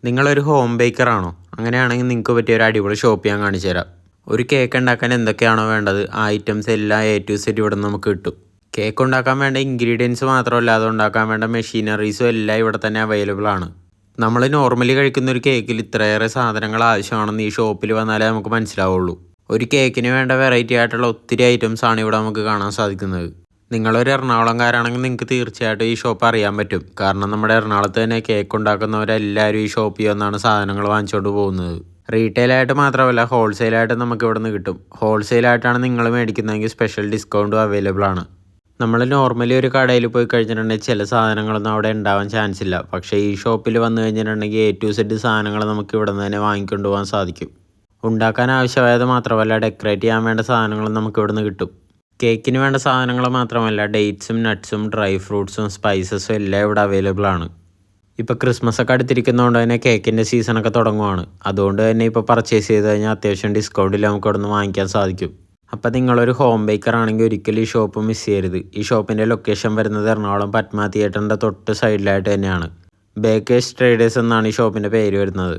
നിങ്ങളൊരു ഹോം ബേക്കറാണോ? അങ്ങനെയാണെങ്കിൽ നിങ്ങൾക്ക് പറ്റിയ ഒരു അടിപൊളി ഷോപ്പ് ഞാൻ കാണിച്ചു തരാം. ഒരു കേക്ക് ഉണ്ടാക്കാൻ എന്തൊക്കെയാണോ വേണ്ടത് ആ ഐറ്റംസ് എല്ലാം A to Z ഇവിടെ നമുക്ക് കിട്ടും. കേക്ക് ഉണ്ടാക്കാൻ വേണ്ട ഇൻഗ്രീഡിയൻസ് മാത്രമല്ല, അത് ഉണ്ടാക്കാൻ വേണ്ട മെഷീനറീസും എല്ലാം ഇവിടെ തന്നെ അവൈലബിൾ ആണ്. നമ്മൾ നോർമലി കഴിക്കുന്ന ഒരു കേക്കിൽ ഇത്രയേറെ സാധനങ്ങൾ ആവശ്യമാണെന്ന് ഈ ഷോപ്പിൽ വന്നാലേ നമുക്ക് മനസ്സിലാവുള്ളൂ. ഒരു കേക്കിന് വേണ്ട വെറൈറ്റി ആയിട്ടുള്ള ഒത്തിരി ഐറ്റംസ് ആണ് ഇവിടെ നമുക്ക് കാണാൻ സാധിക്കുന്നത്. നിങ്ങളൊരു എറണാകുളംകാരാണെങ്കിൽ നിങ്ങൾക്ക് തീർച്ചയായിട്ടും ഈ ഷോപ്പ് അറിയാൻ പറ്റും. കാരണം നമ്മുടെ എറണാകുളത്ത് തന്നെ കേക്ക് ഉണ്ടാക്കുന്നവരെല്ലാവരും ഈ ഷോപ്പിൽ വന്നാണ് സാധനങ്ങൾ വാങ്ങിച്ചുകൊണ്ട് പോകുന്നത്. റീറ്റെയിലായിട്ട് മാത്രമല്ല, ഹോൾസെയിലായിട്ട് നമുക്ക് ഇവിടെ നിന്ന് കിട്ടും. ഹോൾസെയിലായിട്ടാണ് നിങ്ങൾ മേടിക്കുന്നതെങ്കിൽ സ്പെഷ്യൽ ഡിസ്കൗണ്ടും അവൈലബിൾ ആണ്. നമ്മൾ നോർമലി ഒരു കടയിൽ പോയി കഴിഞ്ഞിട്ടുണ്ടെങ്കിൽ ചില സാധനങ്ങളൊന്നും അവിടെ ഉണ്ടാവാൻ ചാൻസ് ഇല്ല. പക്ഷേ ഈ ഷോപ്പിൽ വന്നു കഴിഞ്ഞിട്ടുണ്ടെങ്കിൽ A to Z സാധനങ്ങൾ നമുക്ക് ഇവിടെ നിന്ന് തന്നെ വാങ്ങിക്കൊണ്ട് പോകാൻ സാധിക്കും. ഉണ്ടാക്കാൻ ആവശ്യമായത് മാത്രമല്ല, ഡെക്കറേറ്റ് ചെയ്യാൻ വേണ്ട സാധനങ്ങളും നമുക്ക് ഇവിടെ നിന്ന് കിട്ടും. കേക്കിന് വേണ്ട സാധനങ്ങൾ മാത്രമല്ല, ഡേറ്റ്സും നട്ട്സും ഡ്രൈ ഫ്രൂട്ട്സും സ്പൈസസും എല്ലാം ഇവിടെ അവൈലബിൾ ആണ്. ഇപ്പോൾ ക്രിസ്മസ് ഒക്കെ അടുത്തിരിക്കുന്നതുകൊണ്ട് തന്നെ കേക്കിൻ്റെ സീസണൊക്കെ തുടങ്ങുവാണ്. അതുകൊണ്ട് തന്നെ ഇപ്പോൾ പർച്ചേസ് ചെയ്ത് കഴിഞ്ഞാൽ അത്യാവശ്യം ഡിസ്കൗണ്ടിൽ നമുക്ക് ഇവിടെ നിന്ന് വാങ്ങിക്കാൻ സാധിക്കും. അപ്പോൾ നിങ്ങളൊരു ഹോം ബേക്കർ ആണെങ്കിൽ ഒരിക്കലും ഈ ഷോപ്പ് മിസ് ചെയ്യരുത്. ഈ ഷോപ്പിൻ്റെ ലൊക്കേഷൻ വരുന്നത് എറണാകുളം പത്മ തിയേറ്ററിൻ്റെ തൊട്ട് സൈഡിലായിട്ട് തന്നെയാണ്. ബേക്കേഴ്സ് ട്രേഡേഴ്സ് എന്നാണ് ഈ ഷോപ്പിൻ്റെ പേര് വരുന്നത്.